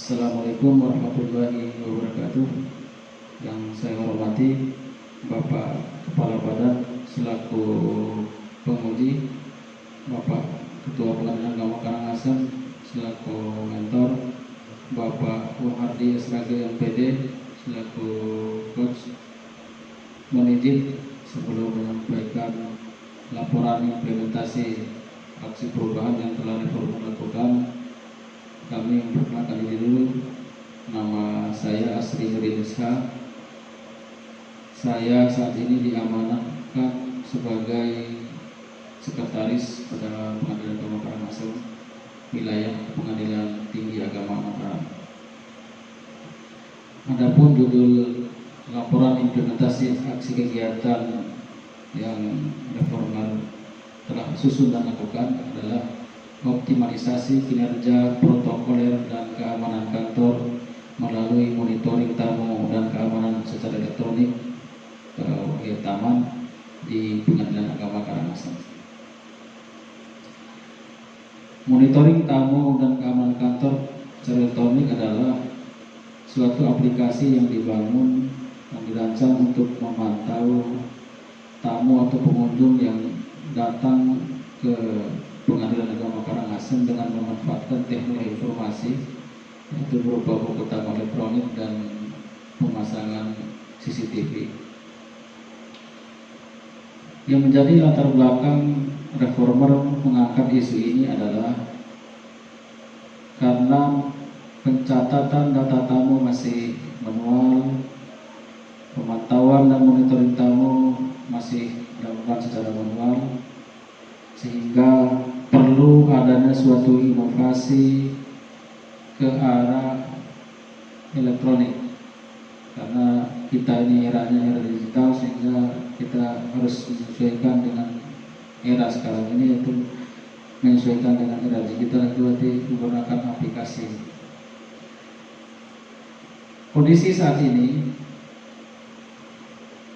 Assalamualaikum warahmatullahi wabarakatuh. Yang saya hormati Bapak Kepala Badan selaku penguji, Bapak Ketua Pengadilan Agama Karangasem selaku mentor, Bapak Wahardi Esrage MPD selaku coach. Mohon izin sebelum menyampaikan laporan implementasi aksi perubahan yang telah reform lakukan, kami memperkenalkan diri dulu. Nama saya Asri Nurinisha. Saya saat ini diamanahkan sebagai sekretaris pada Pengadilan Agama Karangasem, wilayah Pengadilan Tinggi Agama Mataram. Adapun judul laporan implementasi aksi kegiatan yang reformer telah susun dan lakukan adalah optimalisasi kinerja protokoler dan keamanan kantor melalui monitoring tamu dan keamanan secara elektronik taman di Pengadilan Agama Karangasem. Monitoring tamu dan keamanan kantor secara elektronik adalah suatu aplikasi yang dibangun dan dirancang untuk memantau tamu atau pengunjung yang datang ke Pengadilan Agama Karangasem dengan memanfaatkan teknologi informasi yaitu berupa buku tamu elektronik dan pemasangan CCTV. Yang menjadi latar belakang reformer mengangkat isu ini adalah karena pencatatan data tamu masih manual, pemantauan dan monitoring tamu masih dilakukan secara manual, sehingga perlu adanya suatu inovasi ke arah elektronik. Karena kita ini eranya era digital, sehingga kita harus menyesuaikan dengan era sekarang ini, yaitu menyesuaikan dengan era digital, itu berarti menggunakan aplikasi. Kondisi saat ini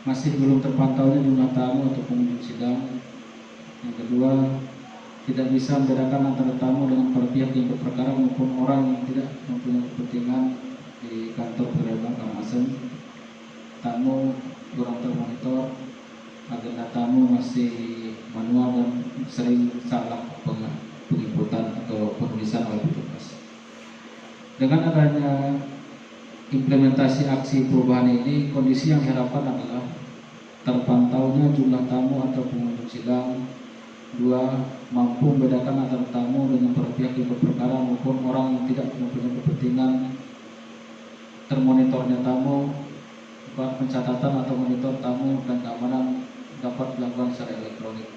masih belum terpantaunya jumlah tamu atau pengunjung sidang. Yang kedua, tidak bisa membedakan antara tamu dengan para pihak yang berperkara maupun orang yang tidak mempunyai kepentingan di kantor Pengadilan Karangasem. Tamu kurang termonitor, agenda tamu masih manual dan sering salah penginputan atau penulisan oleh petugas. Dengan adanya implementasi aksi perubahan ini, kondisi yang diharapkan adalah terpantaunya jumlah tamu atau pengunjung sidang. Dua, mampu membedakan antara tamu dengan para pihak yang berperkara maupun orang yang tidak mempunyai kepentingan. Termonitornya tamu. Empat, pencatatan atau monitor tamu dan keamanan dapat dilakukan secara elektronik.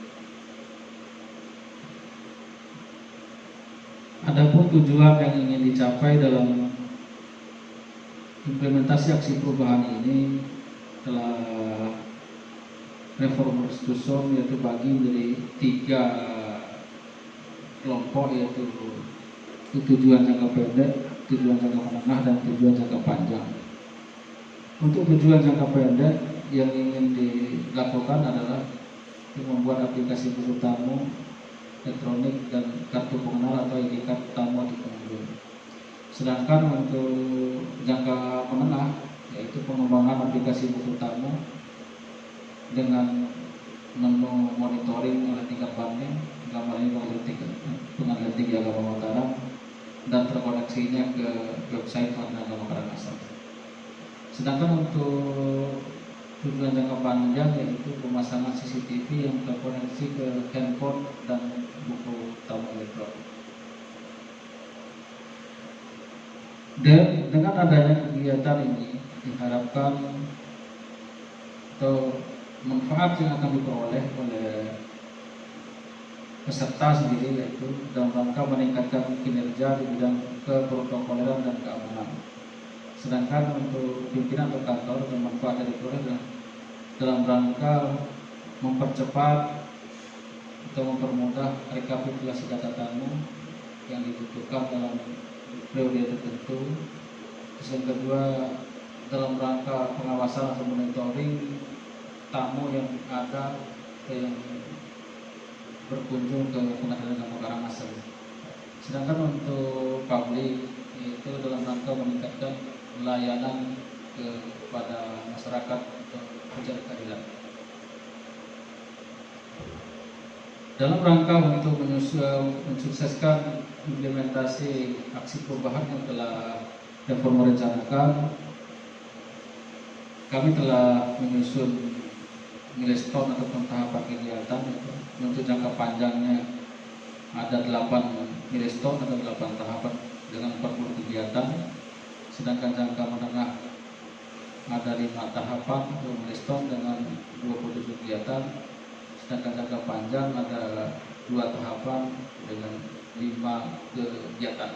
Adapun tujuan yang ingin dicapai dalam implementasi aksi perubahan ini telah reformers susun, yaitu bagi menjadi 3 kelompok, yaitu tujuan jangka pendek, tujuan jangka menengah, dan tujuan jangka panjang. Untuk tujuan jangka pendek yang ingin dilakukan adalah membuat aplikasi buku tamu elektronik dan kartu pengenal atau ID card tamu atau pengunjung. Sedangkan untuk jangka menengah, yaitu pengembangan aplikasi buku tamu dengan menu monitoring oleh tingkat banding, gambarnya Pengadilan Tinggi Agama Mataram, dan terkoneksinya ke website Pengadilan Agama Karangasem. Sedangkan untuk tujuan jangka panjang, yaitu pemasangan CCTV yang terkoneksi ke handphone dan buku tamu elektronik. Dan dengan adanya kegiatan ini diharapkan atau manfaat yang akan diperoleh oleh peserta sendiri, yaitu dalam rangka meningkatkan kinerja di bidang keprotokoleran dan keamanan. Sedangkan untuk pimpinan atau kantor, dan manfaat dari adalah dalam rangka mempercepat atau mempermudah rekapitulasi data tamu yang dibutuhkan dalam periode tertentu. Yang kedua, dalam rangka pengawasan atau monitoring tamu yang ada yang berkunjung ke Pengadilan Agama Karangasem. Sedangkan untuk publik itu dalam rangka meningkatkan layanan kepada masyarakat untuk mencari keadilan. Dalam rangka untuk mensukseskan implementasi aksi perubahan yang telah reforma rencanakan, kami telah menyusun milestone ataupun tahapan kegiatan untuk jangka panjangnya ada 8 milestone atau 8 tahapan dengan 40 kegiatan, sedangkan jangka menengah ada 5 tahapan atau milestone dengan 27 kegiatan, sedangkan jangka panjang ada 2 tahapan dengan 5 kegiatan.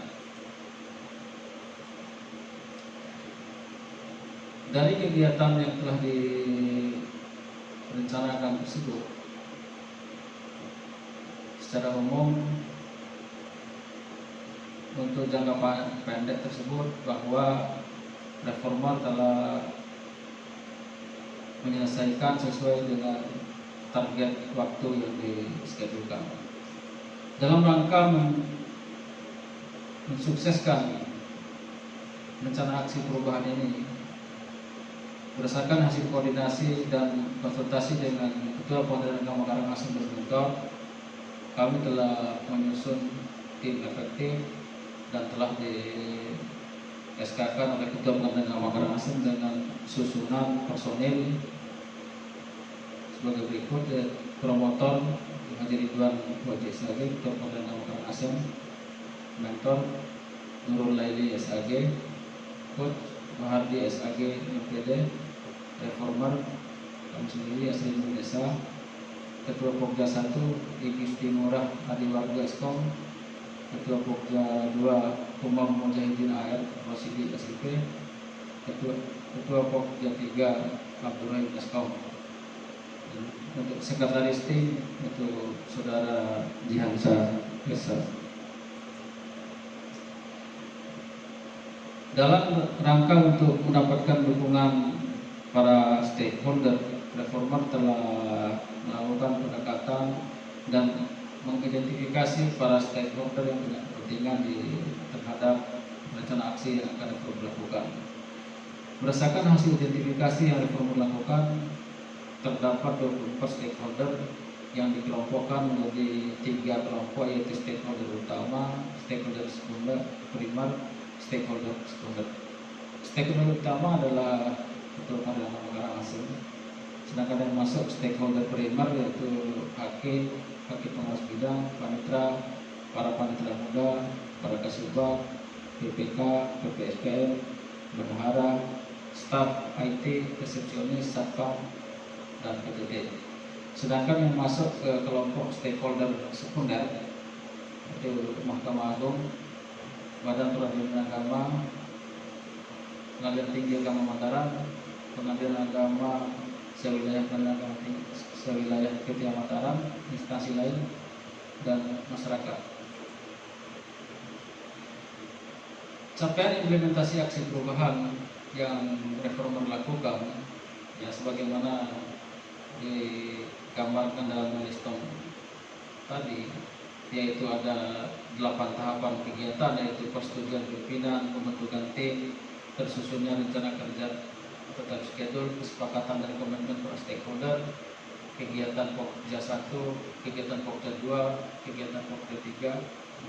Dari kegiatan yang telah direncanakan tersebut, secara umum untuk jangka pendek tersebut bahwa reforma telah menyelesaikan sesuai dengan target waktu yang diskedulkan. Dalam rangka mensukseskan rencana aksi perubahan ini, berdasarkan hasil koordinasi dan konsultasi dengan Ketua Pengadilan Agama Karangasem dan Guntur, kami telah menyusun tim efektif dan telah di SK-kan oleh Ketua Pengadilan Agama Karangasem dengan susunan personil sebagai berikut: promotor Haji Ridwan Wajih SAG, Ketua Pengadilan Agama Karangasem; mentor Nurul Laili SAG; coach Mahardi SAG MPD; reformer kami sendiri asli Indonesia; Ketua Pokja 1 Iki Timurah Adiwarga Eskom; Ketua Pokja 2 Umam Mujahidin AR Rosidi SIP; Ketua Pokja 3 Abdurrahim Eskom. Untuk sekretaris tim itu Saudara Jihansa Esa. Dalam rangka untuk mendapatkan dukungan para stakeholder, reformer telah melakukan pendekatan dan mengidentifikasi para stakeholder yang punya kepentingan terhadap rencana aksi yang akan reformer lakukan. Berdasarkan hasil identifikasi yang reformer lakukan, terdapat 24 stakeholder yang dikelompokkan menjadi 3 kelompok, yaitu stakeholder utama, stakeholder sekunder, primer, stakeholder sekunder. Stakeholder utama adalah Ketua Pengadilan Agama Karangasem, sedangkan yang masuk stakeholder primer yaitu hakim pengawas bidang, panitra, para panitra muda, para kasubag, PPK, PPSPM, bendahara, staf IT, resepsionis, satpam, dan PTT. Sedangkan yang masuk ke kelompok stakeholder sekunder itu Mahkamah Agung, Badan Peradilan Agama, Pengadilan Tinggi Agama Mataram, Pengadilan Agama sewilayah Ketia Mataram, instansi lain, dan masyarakat. Capaian implementasi aksi perubahan yang reformer lakukan, ya sebagaimana digambarkan dalam milestone tadi, yaitu ada 8 tahapan kegiatan, yaitu persetujuan pimpinan, pembentukan tim, tersusunnya rencana kerja atau time schedule, kesepakatan dan komitmen para stakeholder, kegiatan Pokja 1, kegiatan Pokja 2, kegiatan Pokja 3,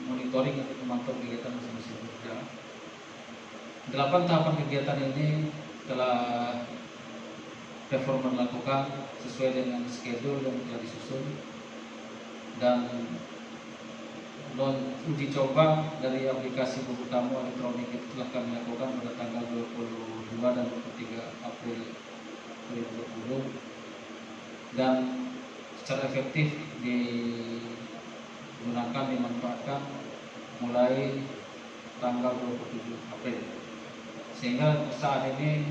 monitoring atau memantau kegiatan masing-masing Pokja. 8 tahapan kegiatan ini telah reformer lakukan sesuai dengan schedule yang telah disusun, dan uji coba dari aplikasi buku tamu elektronik itu telah kami lakukan pada tanggal 22 dan 23 April 2020, dan secara efektif digunakan, dimanfaatkan mulai tanggal 27 April, sehingga saat ini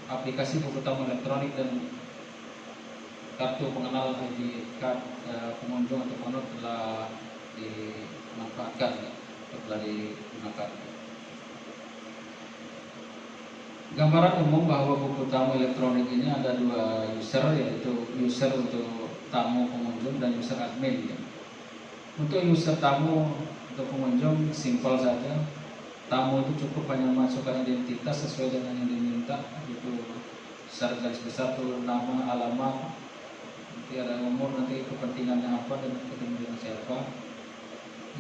aplikasi buku tamu elektronik dan kartu pengenal ID card pengunjung atau penonton telah dimanfaatkan, telah digunakan. Gambaran umum bahwa buku tamu elektronik ini ada 2 user, yaitu user untuk tamu pengunjung dan user admin. Untuk user tamu, untuk pengunjung simpel saja. Tamu itu cukup hanya masukkan identitas sesuai dengan yang diminta, itu secara garis besar tuh nama, alamat, nanti ada umur, nanti kepentingannya apa dan ketemu dengan siapa.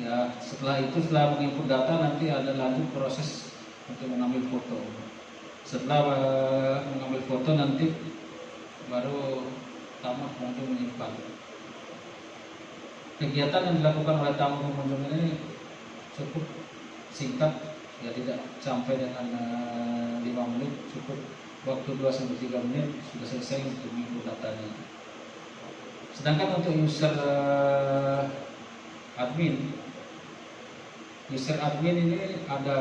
Ya, setelah menginput data nanti ada lanjut proses untuk mengambil foto. Setelah mengambil foto nanti baru tamu pengunjung menyimpan. Kegiatan yang dilakukan oleh tamu pengunjung ini cukup singkat, ya tidak sampai dengan 5 menit, cukup waktu 2-3 menit sudah selesai untuk menginput datanya. Sedangkan untuk user admin ini ada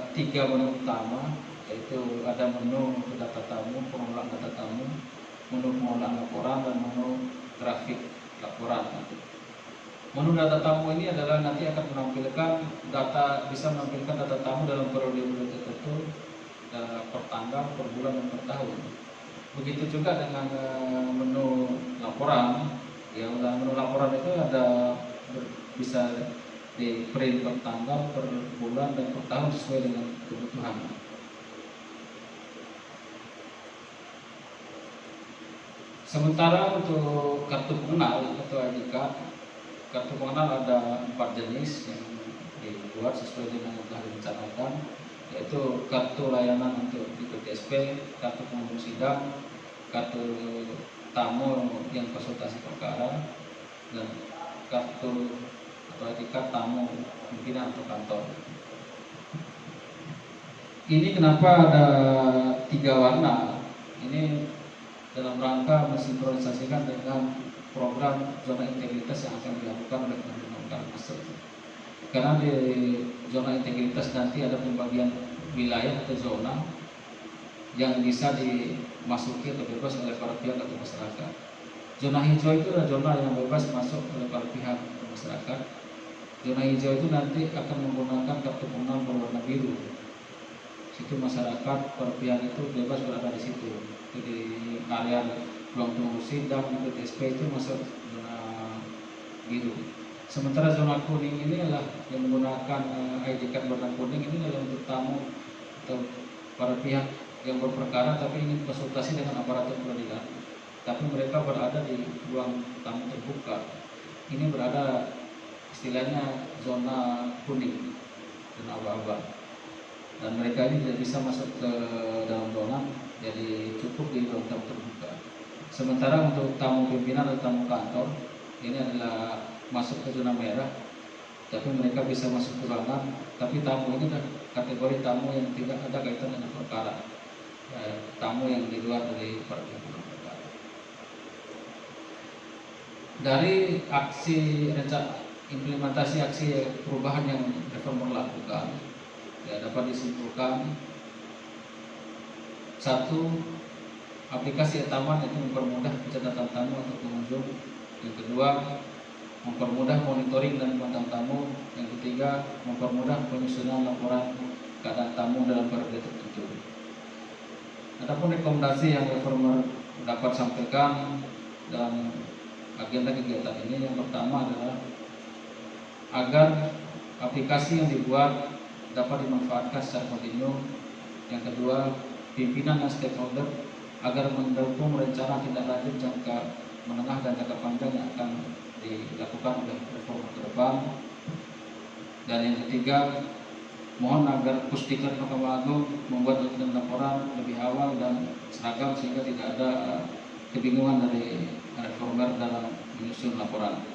3 menu utama, yaitu ada menu untuk data tamu, pengelolaan data tamu, menu pengelolaan laporan, dan menu grafik laporan. Menu data tamu ini adalah nanti akan menampilkan data, bisa menampilkan data tamu dalam periode tertentu, per tanggal, per bulan, dan per tahun. Begitu juga dengan menu laporan. Ya, menu laporan itu ada bisa di print per tanggal, per bulan, dan per tahun sesuai dengan kebutuhan. Sementara untuk kartu pengenal atau ID card, kartu pengenal ada 4 jenis yang dibuat sesuai dengan yang telah direncanakan, yaitu kartu layanan untuk ikut SP, kartu pengunjung sidang, kartu tamu yang konsultasi perkara, dan kartu atau ID card tamu pimpinan atau kantor. Ini kenapa ada 3 warna? Ini dalam rangka mensinkronisasikan dengan program zona integritas yang akan dilakukan oleh Kementerian Kalkasel. Karena di zona integritas nanti ada pembagian wilayah atau zona yang bisa dimasuki atau bebas oleh para pihak atau masyarakat. Zona hijau itu adalah zona yang bebas masuk oleh para pihak atau masyarakat. Zona hijau itu nanti akan menggunakan kartu pengenal berwarna biru. Situ masyarakat, para pihak itu bebas berada di situ. Itu di area ruang tunggu sidang, di SP itu masuk zona biru. Sementara zona kuning ini adalah yang menggunakan ID card warna kuning, ini adalah untuk tamu atau para pihak yang berperkara tapi ingin konsultasi dengan aparatur peradilan, tapi mereka berada di ruang tamu terbuka. Ini berada istilahnya zona kuning dan aba-aba, dan mereka ini tidak bisa masuk ke dalam ruangan, jadi cukup di ruang tamu terbuka. Sementara untuk tamu pimpinan atau tamu kantor, ini adalah masuk ke zona merah, tapi mereka bisa masuk ke ruangan, tapi tamu ini adalah kategori tamu yang tidak ada kaitan dengan perkara, tamu yang di luar dari pimpinan perkara. Dari implementasi aksi perubahan yang reformer lakukan, ya dapat disimpulkan: 1. Aplikasi e-taman itu mempermudah pencatatan tamu atau pengunjung. Yang kedua, mempermudah monitoring dan pemantauan tamu. Yang ketiga, mempermudah penyusunan laporan keadaan tamu dalam periode tertentu. Adapun rekomendasi yang reformer dapat sampaikan dalam agenda kegiatan ini, yang pertama adalah agar aplikasi yang dibuat dapat dimanfaatkan secara kontinu. Yang kedua, pimpinan dan stakeholder agar mendukung rencana tindak lanjut jangka menengah dan jangka panjang yang akan dilakukan oleh reforma ke depan. Dan yang ketiga, mohon agar Pusdiklat Mahkamah Agung membuat laporan lebih awal dan seragam sehingga tidak ada kebingungan dari reformer dalam menyusun laporan.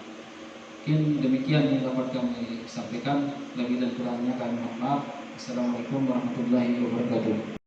Mungkin demikian yang dapat kami sampaikan. Lebih dan kurangnya kami mohon maaf. Assalamualaikum warahmatullahi wabarakatuh.